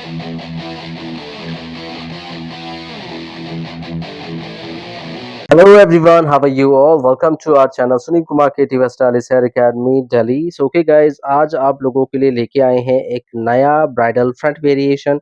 Hello everyone, how are you all? Welcome to our channel Sunil Kumar Creative Stylist Hair Academy Delhi. So okay guys, आज आप लोगों के लिए लेके आए हैं एक नया ब्राइडल फ्रंट वेरिएशन।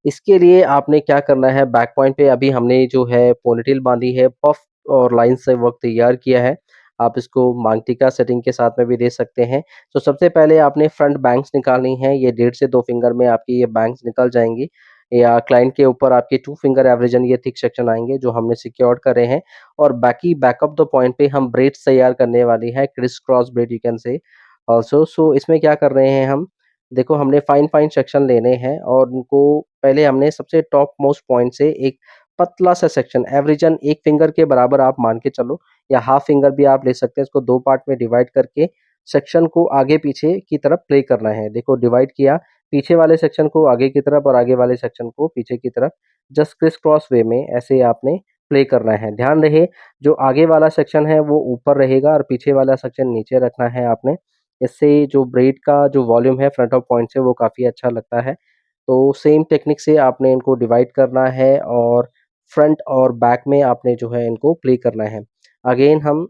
इसके लिए आपने क्या करना है, बैक पॉइंट पे अभी हमने जो है पोनीटेल बांधी है, पफ और लाइन से वर्क तैयार किया है। आप इसको मांग टीका सेटिंग के साथ में भी दे सकते हैं। तो सबसे पहले आपने फ्रंट बैंग्स निकालनी है। ये 1.5 से 2 फिंगर में आपकी ये बैंग्स निकल जाएंगी, या क्लाइंट के ऊपर आपके 2 फिंगर एवरेजन ये थिक सेक्शन आएंगे जो हमने सिक्योर्ड करे हैं। और बाकी बैकअप द पॉइंट पे हम ब्रेड्स तैयार करने वाली है, criss cross bread you can say also. So इसमें क्या कर रहे हैं हम, देखो हमने फाइन फाइन सेक्शन लेने हैं और उनको पहले हमने सबसे टॉप मोस्ट पॉइंट से एक पतला सा सेक्शन एवरेजन 1 फिंगर के बराबर आप मान के चलो, या हाफ फिंगर भी आप ले सकते हैं। इसको 2 पार्ट में डिवाइड करके सेक्शन को आगे पीछे की तरफ प्ले करना है। देखो डिवाइड किया, पीछे वाले सेक्शन को आगे की तरफ और आगे वाले सेक्शन को पीछे की तरफ, जस्ट क्रिस क्रॉस वे में ऐसे आपने प्ले करना है। ध्यान रहे, जो आगे वाला सेक्शन है वो ऊपर रहेगा और पीछे वाला सेक्शन नीचे रखना है आपने। इससे जो ब्रेड का जो वॉल्यूम है फ्रंट ऑफ पॉइंट से वो काफ़ी अच्छा लगता है। तो सेम टेक्निक से आपने इनको डिवाइड करना है और फ्रंट और बैक में आपने जो है इनको प्ले करना है। अगेन हम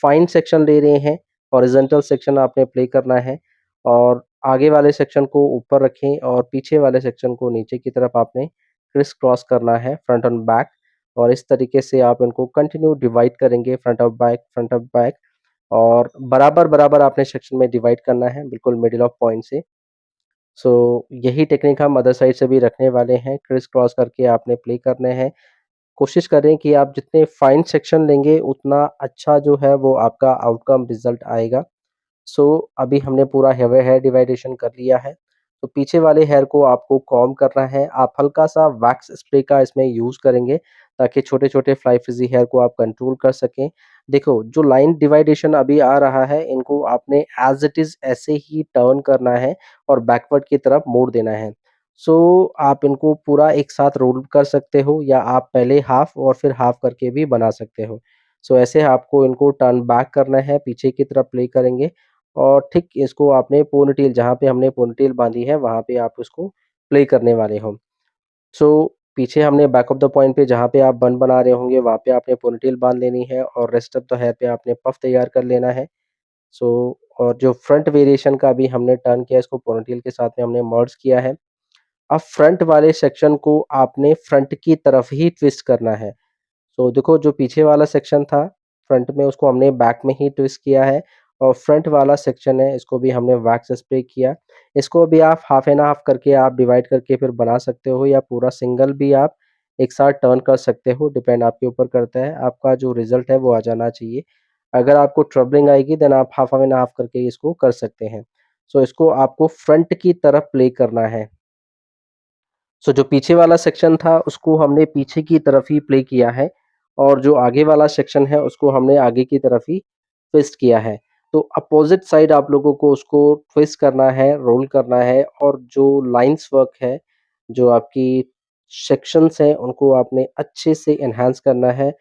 फाइन सेक्शन ले रहे हैं, हॉरिजॉन्टल सेक्शन आपने प्ले करना है और आगे वाले सेक्शन को ऊपर रखें और पीछे वाले सेक्शन को नीचे की तरफ आपने क्रिस क्रॉस करना है, फ्रंट एंड बैक। और इस तरीके से आप इनको कंटिन्यू डिवाइड करेंगे, फ्रंट ऑफ बैक, और बराबर-बराबर आपने सेक्शन में डिवाइड करना है, बिल्कुल मिडल ऑफ पॉइंट से। सो यही टेक्निक हम अदर साइड से भी रखने वाले हैं, क्रिस क्रॉस करके आपने प्ले करने हैं। कोशिश करें कि आप जितने फाइन सेक्शन लेंगे उतना अच्छा जो है वो आपका आउटकम रिज़ल्ट आएगा। सो अभी हमने पूरा हेयर डिवाइडेशन कर लिया है। तो पीछे वाले हेयर को आपको कॉम्ब करना है। आप हल्का-सा वैक्स स्प्रे का इसमें यूज़ करेंगे ताकि छोटे-छोटे फ्लाई फ्रिज़ी हेयर को आप कंट्रोल कर सकें। देखो जो लाइन डिवाइडेशन अभी आ रहा है, इनको आपने एज़ इट इज़ ऐसे ही टर्न करना है और बैकवर्ड की तरफ मोड़ देना है। सो आप इनको पूरा एक साथ रोल कर सकते हो, या आप पहले हाफ और फिर हाफ करके भी बना सकते हो। सो ऐसे आपको इनको टर्न बैक करना है, पीछे की तरफ प्ले करेंगे और ठीक इसको आपने पोनीटेल, जहाँ पे हमने पोनीटेल बाँधी है वहाँ पे आप उसको प्ले करने वाले हो। सो पीछे हमने बैक ऑफ द पॉइंट पे जहाँ पे आप बन बना रहे होंगे वहाँ पे आपने पोनीटेल बाँध लेनी है और रेस्ट ऑफ द हेयर पे आपने पफ तैयार कर लेना है। सो और जो फ्रंट वेरिएशन का अभी हमने टर्न किया, इसको पोनीटेल के साथ में हमने मर्ज किया है। अब फ्रंट वाले सेक्शन को आपने फ्रंट की तरफ ही ट्विस्ट करना है। तो देखो जो पीछे वाला सेक्शन था फ्रंट में, उसको हमने बैक में ही ट्विस्ट किया है और फ्रंट वाला सेक्शन है इसको भी हमने वैक्स स्प्रे किया। इसको भी आप हाफ एंड हाफ करके आप डिवाइड करके फिर बना सकते हो, या पूरा सिंगल भी आप एक साथ टर्न कर सकते हो, डिपेंड आपके ऊपर करता है। आपका जो रिजल्ट है वो आ जाना चाहिए। अगर आपको ट्रबलिंग आएगी देन आप हाफ एंड हाफ करके इसको कर सकते हैं। सो इसको आपको फ्रंट की तरफ प्ले करना है। सो जो पीछे वाला सेक्शन था उसको हमने पीछे की तरफ ही प्ले किया है और जो आगे वाला सेक्शन है उसको हमने आगे की तरफ ही ट्विस्ट किया है। तो अपोज़िट साइड आप लोगों को उसको ट्विस्ट करना है, रोल करना है और जो लाइन्स वर्क है, जो आपकी सेक्शंस हैं उनको आपने अच्छे से एनहांस करना है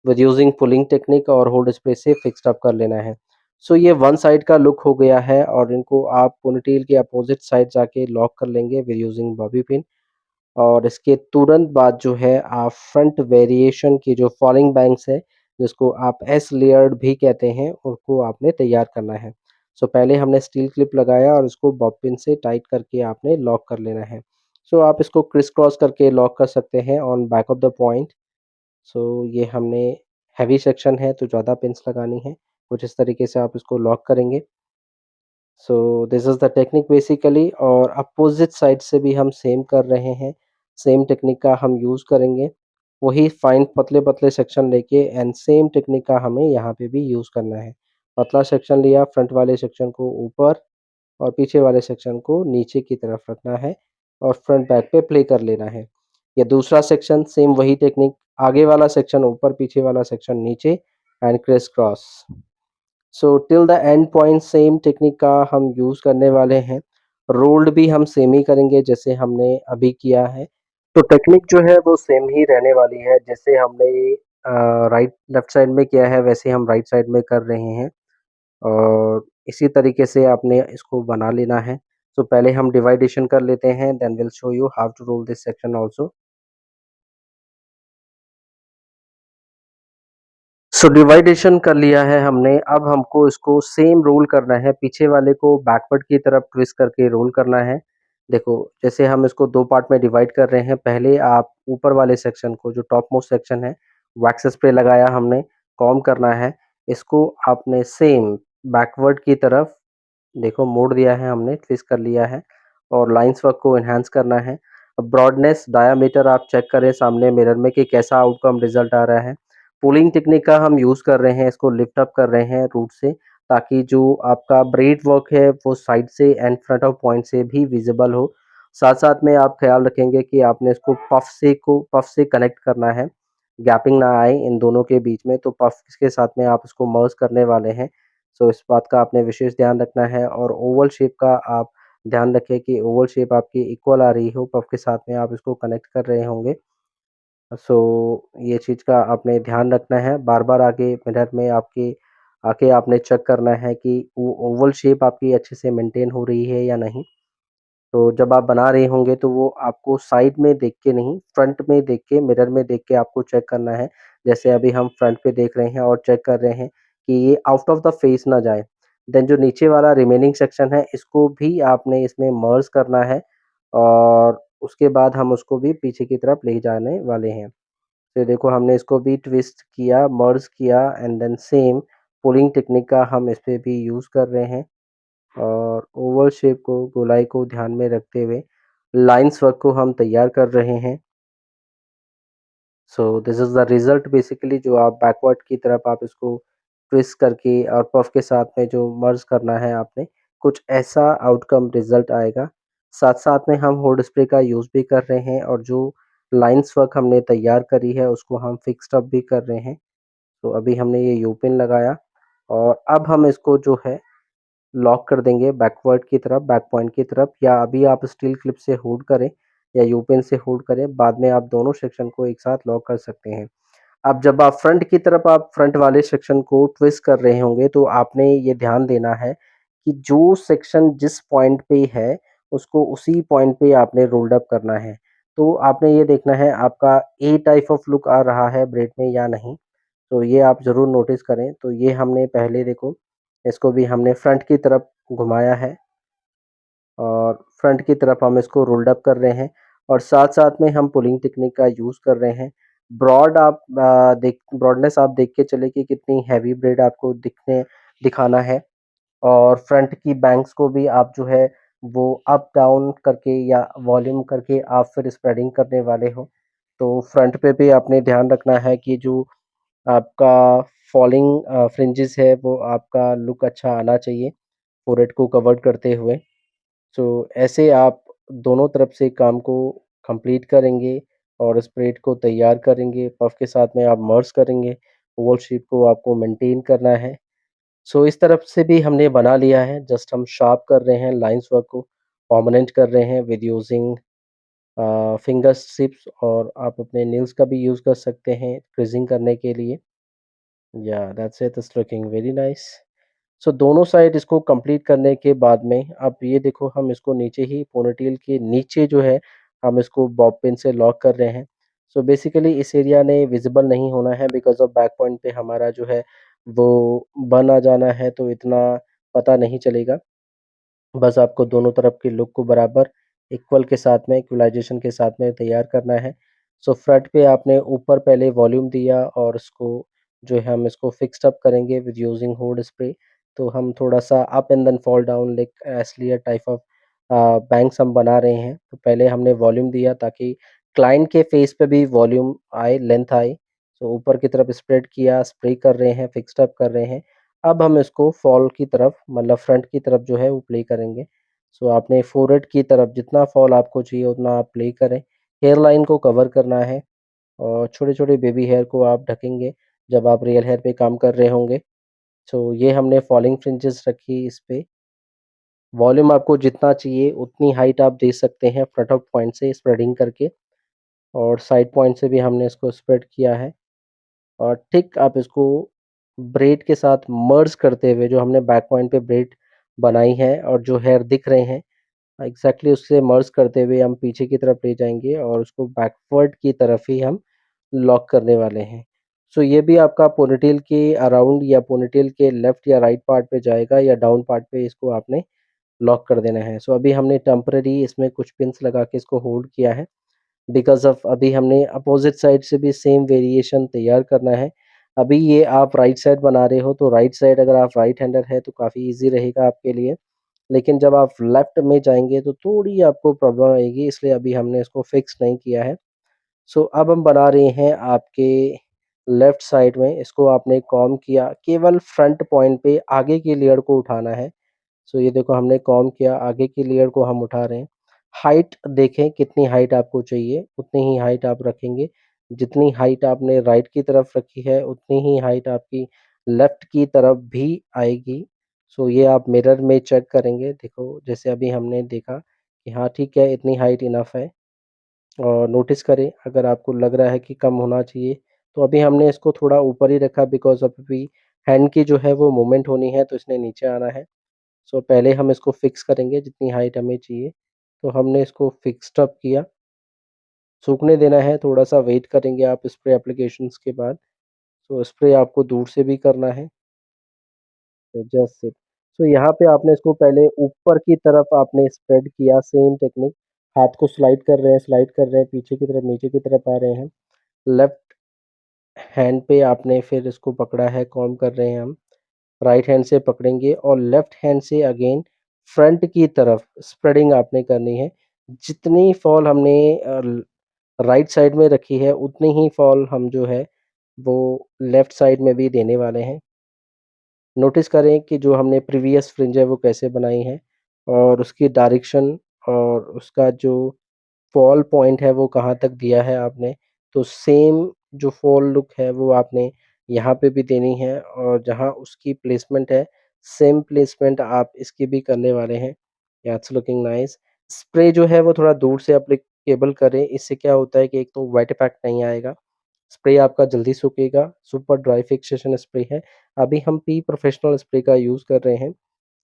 विद यूजिंग पुलिंग टेक्निक और होल्ड स्प्रे से फिक्स्ड अप कर लेना है। सो ये वन साइड का लुक हो गया है और इनको आप पोनीटेल के अपोज़िट साइड जाके लॉक कर लेंगे विद यूजिंग बॉबी पिन। और इसके तुरंत बाद जो है आप फ्रंट वेरिएशन की जो फॉलिंग बैंग्स है, जिसको आप एस लेयर्ड भी कहते हैं, उनको आपने तैयार करना है। सो पहले हमने स्टील क्लिप लगाया और उसको बॉब पिन से टाइट करके आपने लॉक कर लेना है। सो आप इसको क्रिस क्रॉस करके लॉक कर सकते हैं on back of the point. So ये हमने हैवी सेक्शन है तो ज़्यादा पिन्स लगानी है। कुछ इस तरीके से आप इसको लॉक करेंगे। So this is the technique basically, और अपोज़िट साइड से भी हम सेम कर रहे हैं। सेम टेक्निक का हम यूज़ करेंगे। वही फाइन पतले-पतले सेक्शन लेके एंड सेम टेक्निक का हमें यहाँ पे भी यूज़ करना है। पतला सेक्शन लिया, फ्रंट वाले सेक्शन को ऊपर और पीछे वाले सेक्शन को नीचे की तरफ रखना है और फ्रंट बैक पे प्ले कर लेना है। ये दूसरा सेक्शन सेम वही टेक्निक, आगे वाला सेक्शन ऊपर, पीछे वाला सेक्शन नीचे and criss cross. So till the end point same technique का हम यूज़ करने वाले हैं। रोल्ड भी हम सेम ही करेंगे जैसे हमने अभी किया है। तो टेक्निक जो है वो सेम ही रहने वाली है, जैसे हमने राइट लेफ्ट साइड में किया है वैसे हम राइट साइड में कर रहे हैं और इसी तरीके से आपने इसको बना लेना है। सो पहले हम डिवाइडेशन कर लेते हैं, then will show you how to roll this section also. So division कर लिया है हमने, अब हमको इसको सेम रोल करना है, पीछे वाले को बैकवर्ड की तरफ ट्विस्ट करके रोल करना है। देखो, जैसे हम इसको 2 पार्ट में डिवाइड कर रहे हैं, पहले आप ऊपर वाले सेक्शन को, जो टॉप मोस्ट सेक्शन है, वैक्स स्प्रे लगाया हमने, कॉम्ब करना है। इसको आपने सेम बैकवर्ड की तरफ देखो मोड़ दिया है हमने, ट्विस्ट कर लिया है और लाइन्स वर्क को एनहांस करना है। अब ब्रॉडनेस, डायामीटर आप चेक करें सामने मिरर में कि कैसा आउटकम रिज़ल्ट आ रहा है। पुलिंग टेक्निक का हम यूज़ कर रहे हैं, इसको लिफ्ट अप कर रहे हैं रूट से, ताकि जो आपका ब्रेड वर्क है वो साइड से एंड फ्रंट ऑफ पॉइंट से भी विज़िबल हो। साथ-साथ में आप ख़्याल रखेंगे कि आपने इसको पफ से कनेक्ट करना है, गैपिंग ना आए इन दोनों के बीच में, तो पफ के साथ में आप इसको मर्ज करने वाले हैं। सो इस बात का आपने विशेष ध्यान रखना है और ओवल शेप का आप ध्यान रखें कि ओवल शेप आपकी इक्वल आ रही हो, पफ के साथ में आप इसको कनेक्ट कर रहे होंगे। सो ये चीज़ का आपने ध्यान रखना है, बार-बार आके मिरर में आपके आके आपने चेक करना है कि वो ओवल शेप आपकी अच्छे से मेंटेन हो रही है या नहीं। तो जब आप बना रहे होंगे तो वो आपको साइड में देख के नहीं, फ्रंट में देख के, मिरर में देख के आपको चेक करना है। जैसे अभी हम फ्रंट पे देख रहे हैं और चेक कर रहे हैं कि ये आउट ऑफ द फेस ना जाए। देन जो नीचे वाला रिमेनिंग सेक्शन है, इसको भी आपने इसमें मर्ज करना है और उसके बाद हम उसको भी पीछे की तरफ ले जाने वाले हैं। तो देखो हमने इसको भी ट्विस्ट किया, मर्ज किया and then same pulling technique का हम इस पे भी यूज़ कर रहे हैं और ओवल शेप को, गोलाई को ध्यान में रखते हुए लाइन्स वर्क को हम तैयार कर रहे हैं। So this is the result basically, जो आप बैकवर्ड की तरफ आप इसको ट्विस्ट करके और पफ के साथ में जो मर्ज करना है आपने, कुछ ऐसा आउटकम रिज़ल्ट आएगा। साथ-साथ में हम हुड स्प्रे का यूज़ भी कर रहे हैं और जो लाइन्स वर्क हमने तैयार करी है उसको हम फिक्स्ड अप भी कर रहे हैं। तो अभी हमने ये यू पिन लगाया और अब हम इसको जो है लॉक कर देंगे बैकवर्ड की तरफ, बैक पॉइंट की तरफ, या अभी आप स्टील क्लिप से होल्ड करें या यू पिन से होल्ड करें, बाद में आप दोनों सेक्शन को एक साथ लॉक कर सकते हैं। अब जब आप फ्रंट की तरफ आप फ्रंट वाले सेक्शन को ट्विस्ट कर रहे होंगे तो आपने ये ध्यान देना है कि जो सेक्शन जिस पॉइंट पे है, उसको उसी पॉइंट पे आपने रोल्ड अप करना है। तो आपने ये देखना है आपका ए टाइप ऑफ लुक आ रहा है ब्रेड में या नहीं। तो ये आप ज़रूर नोटिस करें। तो ये हमने पहले देखो, इसको भी हमने फ्रंट की तरफ घुमाया है और फ्रंट की तरफ हम इसको रोल्ड अप कर रहे हैं और साथ-साथ में हम पुलिंग टेक्निक का यूज़ कर रहे हैं। ब्रॉडनेस आप देख के चलें कि कितनी हेवी ब्रेड आपको दिखाना है और फ्रंट की बैंक्स को भी आप जो है वो अप डाउन करके या वॉल्यूम करके आप फिर स्प्रेडिंग करने वाले हो। तो फ्रंट पे भी आपने ध्यान रखना है कि जो आपका फॉलिंग फ्रिंजेस है वो आपका लुक अच्छा आना चाहिए, फोरहेड को कवर करते हुए। सो ऐसे आप दोनों तरफ से काम को कंप्लीट करेंगे और स्प्रेड को तैयार करेंगे, पफ के साथ में आप मर्ज करेंगे, ओवल शेप को आपको मेंटेन करना है। सो इस तरफ से भी हमने बना लिया है, जस्ट हम शार्प कर रहे हैं लाइन्स वर्क को, परमानेंट कर रहे हैं विद यूजिंग फिंगर टिप्स, और आप अपने नेल्स का भी यूज़ कर सकते हैं क्रीजिंग करने के लिए। Yeah that's it, it's looking very nice. So दोनों साइड इसको कंप्लीट करने के बाद में अब ये देखो, हम इसको नीचे ही पोनीटेल के नीचे जो है हम इसको बॉब पिन से लॉक कर रहे हैं। सो बेसिकली इस एरिया ने विजिबल नहीं होना है, बिकॉज़ ऑफ बैक पॉइंट पे हमारा जो है वो बन आ जाना है, तो इतना पता नहीं चलेगा। बस आपको दोनों तरफ के लुक को बराबर इक्वल के साथ में, इक्वलाइजेशन के साथ में तैयार करना है। सो फ्रंट पे आपने ऊपर पहले वॉल्यूम दिया और इसको जो है हम इसको फिक्स्ड अप करेंगे विद यूजिंग हुड स्प्रे। तो हम थोड़ा-सा up and then fall down like earlier type of bangs हम बना रहे हैं। तो पहले हमने वॉल्यूम दिया ताकि क्लाइंट के फेस पे भी वॉल्यूम आए, लेंथ आए। सो ऊपर की तरफ स्प्रेड किया, स्प्रे कर रहे हैं, फिक्स्ड अप कर रहे हैं। अब हम इसको फॉल की तरफ, मतलब फ्रंट की तरफ जो है वो प्ले करेंगे। सो आपने फोरहेड की तरफ जितना फॉल आपको चाहिए उतना आप प्ले करें। हेयर लाइन को कवर करना है और छोटे-छोटे बेबी हेयर को आप ढकेंगे जब आप रियल हेयर पे काम कर रहे होंगे। सो ये हमने फॉलिंग फ्रिंजेस रखी इस पे। वॉल्यूम आपको जितना चाहिए उतनी हाइट आप दे सकते हैं फ्रंट ऑफ पॉइंट से स्प्रेडिंग करके, और साइड पॉइंट से भी हमने इसको स्प्रेड किया है। और ठीक आप इसको ब्रेड के साथ मर्ज करते हुए, जो हमने बैक पॉइंट पे ब्रेड बनाई है और जो हेयर दिख रहे हैं, एग्ज़ैक्टली उससे मर्ज करते हुए हम पीछे की तरफ ले जाएँगे और उसको बैकवर्ड की तरफ ही हम लॉक करने वाले हैं। सो ये भी आपका पोनीटेल के अराउंड या पोनीटेल के लेफ्ट या राइट पार्ट पे जाएगा या डाउन पार्ट पे इसको आपने लॉक कर देना है। सो अभी हमने टेम्परेरी इसमें कुछ पिन्स लगा के इसको होल्ड किया है। बिकॉज़ ऑफ़ अभी हमने अपोज़िट साइड से भी सेम वेरिएशन तैयार करना है। अभी ये आप राइट साइड बना रहे हो तो राइट साइड अगर आप राइट हैंडर है तो काफ़ी ईज़ी रहेगा आपके लिए। लेकिन जब आप लेफ्ट में जाएँगे तो थोड़ी आपको प्रॉब्लम आएगी, इसलिए अभी हमने इसको फिक्स नहीं किया है। सो अब हम बना रहे हैं आपके लेफ्ट साइड में, इसको आपने कॉम्ब किया, केवल फ्रंट पॉइंट पे आगे की लेयर को उठाना है। सो ये देखो हमने कॉम्ब किया, आगे की लेयर को हम उठा रहे हैं। हाइट देखें कितनी हाइट आपको चाहिए, उतनी ही हाइट आप रखेंगे। जितनी हाइट आपने राइट की तरफ रखी है, उतनी ही हाइट आपकी लेफ्ट की तरफ भी आएगी। सो ये आप मिरर में चेक करेंगे, देखो जैसे अभी हमने देखा कि हाँ ठीक है, इतनी हाइट इनफ है। और नोटिस करें अगर आपको लग रहा है कि कम होना चाहिए, तो अभी हमने इसको थोड़ा ऊपर ही रखा बिकॉज़ अभी हैंड की जो है वो मूवमेंट होनी है, तो इसने नीचे आना है। सो पहले हम इसको फिक्स करेंगे जितनी हाइट हमें चाहिए। तो हमने इसको फिक्स्ड अप किया, सूखने देना है, थोड़ा-सा वेट करेंगे आप स्प्रे एप्लीकेशंस के बाद। सो स्प्रे आपको दूर से भी करना है, तो जस्ट इट। सो यहाँ पे आपने इसको पहले ऊपर की तरफ आपने स्प्रेड किया, सेम टेक्निक। हाथ को स्लाइड कर रहे हैं, पीछे की तरफ, नीचे की तरफ आ रहे हैं। लेफ्ट हैंड पे आपने फिर इसको पकड़ा है, कॉम्ब कर रहे हैं हम। राइट हैंड से पकड़ेंगे और लेफ्ट हैंड से अगेन फ्रंट की तरफ स्प्रेडिंग आपने करनी है। जितनी फॉल हमने राइट साइड में रखी है, उतनी ही फॉल हम जो है वो लेफ्ट साइड में भी देने वाले हैं। नोटिस करें कि जो हमने प्रीवियस फ्रिंज है वो कैसे बनाई है और उसकी डायरेक्शन और उसका जो फॉल पॉइंट है वो कहाँ तक दिया है आपने। तो सेम जो फॉल लुक है वो आपने यहाँ पे भी देनी है और जहाँ उसकी प्लेसमेंट है, सेम प्लेसमेंट आप इसकी भी करने वाले हैं। या इट्स लुकिंग नाइस। स्प्रे जो है वो थोड़ा दूर से एप्लीकेबल करें, इससे क्या होता है कि एक तो वेट इफेक्ट नहीं आएगा, स्प्रे आपका जल्दी सूखेगा, सुपर ड्राई फिक्सेशन स्प्रे है। अभी हम पी प्रोफेशनल स्प्रे का यूज़ कर रहे हैं।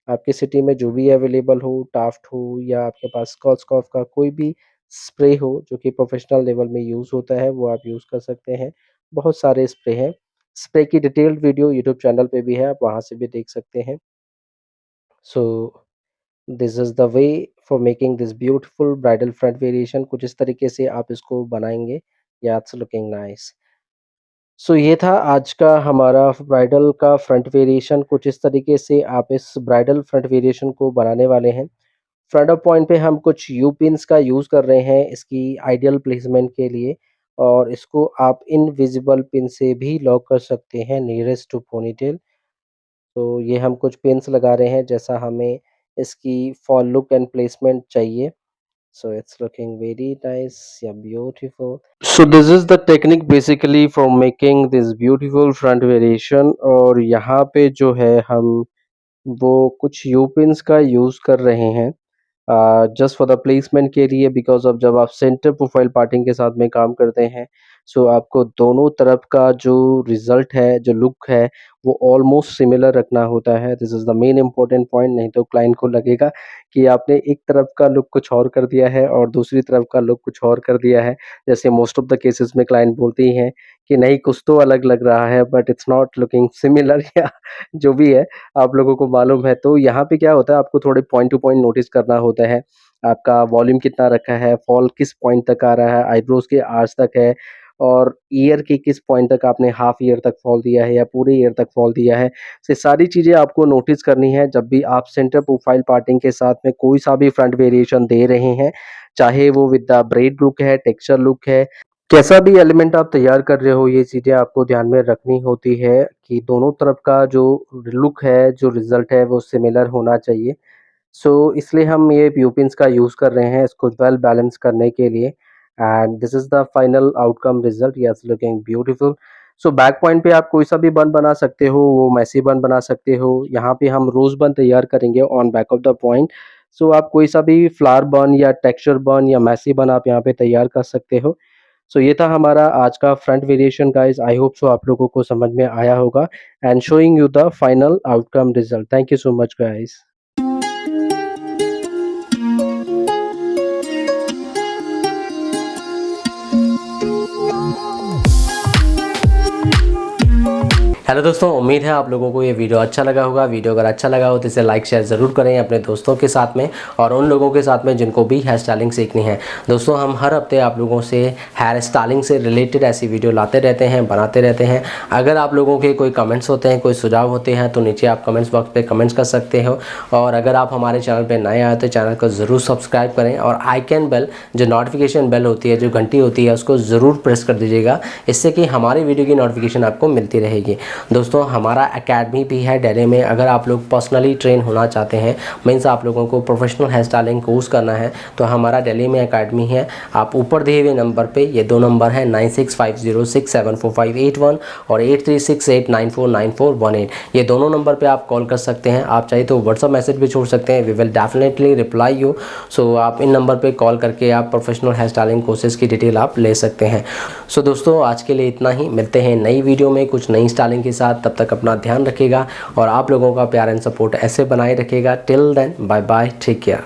आपकी सिटी में जो भी अवेलेबल हो, टाफ्ट हो या आपके पास स्कॉच का कोई भी स्प्रे हो जो कि प्रोफेशनल लेवल में यूज़ होता है, वो आप यूज़ कर सकते हैं। बहुत सारे स्प्रे हैं। स्प्रे की डिटेल्ड वीडियो यूट्यूब चैनल पे भी है, आप वहाँ से भी देख सकते हैं। So this is the way for making this beautiful bridal front variation. कुछ इस तरीके से आप इसको बनाएँगे। या इट्स लुकिंग नाइस। सो ये था आज का हमारा ब्राइडल का फ्रंट वेरिएशन। कुछ इस तरीके से आप इस ब्राइडल फ्रंट वेरिएशन को बनाने वाले हैं। फ्रंट ऑफ पॉइंट पे हम कुछ यू पिन्स का यूज़ कर रहे हैं इसकी आइडियल प्लेसमेंट के लिए और इसको आप इनविजिबल पिन से भी लॉक कर सकते हैं नियरेस्ट टू पोनीटेल। तो ये हम कुछ पिन्स लगा रहे हैं जैसा हमें इसकी फॉल लुक एंड प्लेसमेंट चाहिए। So it's looking very nice या beautiful. So this is the technique basically for making this beautiful front variation और यहाँ पे जो है हम वो कुछ यू पिन्स का यूज़ कर रहे हैं जस्ट फॉर द प्लेसमेंट के लिए बिकॉज़ ऑफ जब आप सेंटर प्रोफाइल पार्टिंग के साथ में काम करते हैं, सो आपको दोनों तरफ का जो रिज़ल्ट है, जो लुक है, वो ऑलमोस्ट सिमिलर रखना होता है। This is the main important point, नहीं तो क्लाइंट को लगेगा कि आपने एक तरफ का लुक कुछ और कर दिया है और दूसरी तरफ का लुक कुछ और कर दिया है। जैसे मोस्ट ऑफ द केसेस में क्लाइंट बोलते ही हैं कि नहीं कुछ तो अलग लग रहा है but it's not looking similar या जो भी है आप लोगों को मालूम है। तो यहाँ पे क्या होता है आपको थोड़े पॉइंट टू पॉइंट नोटिस करना होता है। आपका वॉल्यूम कितना रखा है, फॉल किस पॉइंट तक आ रहा है, आईब्रोज़ के आर्च तक है और ईयर के किस पॉइंट तक आपने हाफ ईयर तक फॉल दिया है या पूरे ईयर तक फॉल दिया है। ये सारी चीज़ें आपको नोटिस करनी है जब भी आप सेंटर प्रोफाइल पार्टिंग के साथ में कोई सा भी फ्रंट वेरिएशन दे रहे हैं। चाहे वो विद द ब्रेड लुक है, टेक्सचर लुक है, कैसा भी एलिमेंट आप तैयार कर रहे हो, ये चीज़ें आपको ध्यान में रखनी होती है कि दोनों तरफ का जो लुक है, जो रिज़ल्ट है, वो सिमिलर होना चाहिए। सो इसलिए हम ये प्यूपिन्स का यूज़ कर रहे हैं इसको वेल बैलेंस करने के लिए and this is the final outcome result. Yes looking beautiful. So back point पे आप कोई सा भी बन बना सकते हो, वो मेसी बन बना सकते हो। यहाँ पे हम रोज़ बन तैयार करेंगे on back of the point. So आप कोई सा भी फ्लावर बन या टेक्सचर बन या मेसी बन आप यहाँ पे तैयार कर सकते हो। सो ये था हमारा आज का front variation guys. I hope so आप लोगों को समझ में आया होगा and showing you the final outcome result. Thank you so much guys. Hello दोस्तों, उम्मीद है आप लोगों को ये वीडियो अच्छा लगा होगा। वीडियो अगर अच्छा लगा हो तो इसे लाइक शेयर ज़रूर करें अपने दोस्तों के साथ में और उन लोगों के साथ में जिनको भी हेयर स्टाइलिंग सीखनी है। दोस्तों, हम हर हफ्ते आप लोगों से हेयर स्टाइलिंग से रिलेटेड ऐसी वीडियो लाते रहते हैं, बनाते रहते हैं। अगर आप लोगों के कोई कमेंट्स होते हैं, कोई सुझाव होते हैं तो नीचे आप कमेंट्स बॉक्स पर कमेंट्स कर सकते हो। और अगर आप हमारे चैनल पर नए आए तो चैनल को ज़रूर सब्सक्राइब करें और आइकन बेल, जो नोटिफिकेशन बेल होती है, जो घंटी होती है, उसको ज़रूर प्रेस कर दीजिएगा। इससे कि हमारी वीडियो की नोटिफिकेशन आपको मिलती रहेगी। दोस्तों, हमारा एकेडमी भी है दिल्ली में। अगर आप लोग पर्सनली ट्रेन होना चाहते हैं, मीन्स आप लोगों को प्रोफेशनल हेयर स्टाइलिंग कोर्स करना है, तो हमारा दिल्ली में एकेडमी है। आप ऊपर दिए हुए नंबर पे, ये दो नंबर है 9650674581 और 8368949418, ये दोनों नंबर पे आप कॉल कर सकते हैं। आप चाहे तो व्हाट्सअप मैसेज भी छोड़ सकते हैं, we will definitely reply you. So आप इन नंबर पे कॉल करके आप प्रोफेशनल हेयर स्टाइलिंग कोर्सेज की डिटेल आप ले सकते हैं। सो दोस्तों, आज के लिए इतना ही। मिलते हैं नई वीडियो में कुछ नई स्टाइलिंग के साथ। तब तक अपना ध्यान रखिएगा और आप लोगों का प्यार एंड सपोर्ट ऐसे बनाए रखिएगा। Till then, bye bye, take care.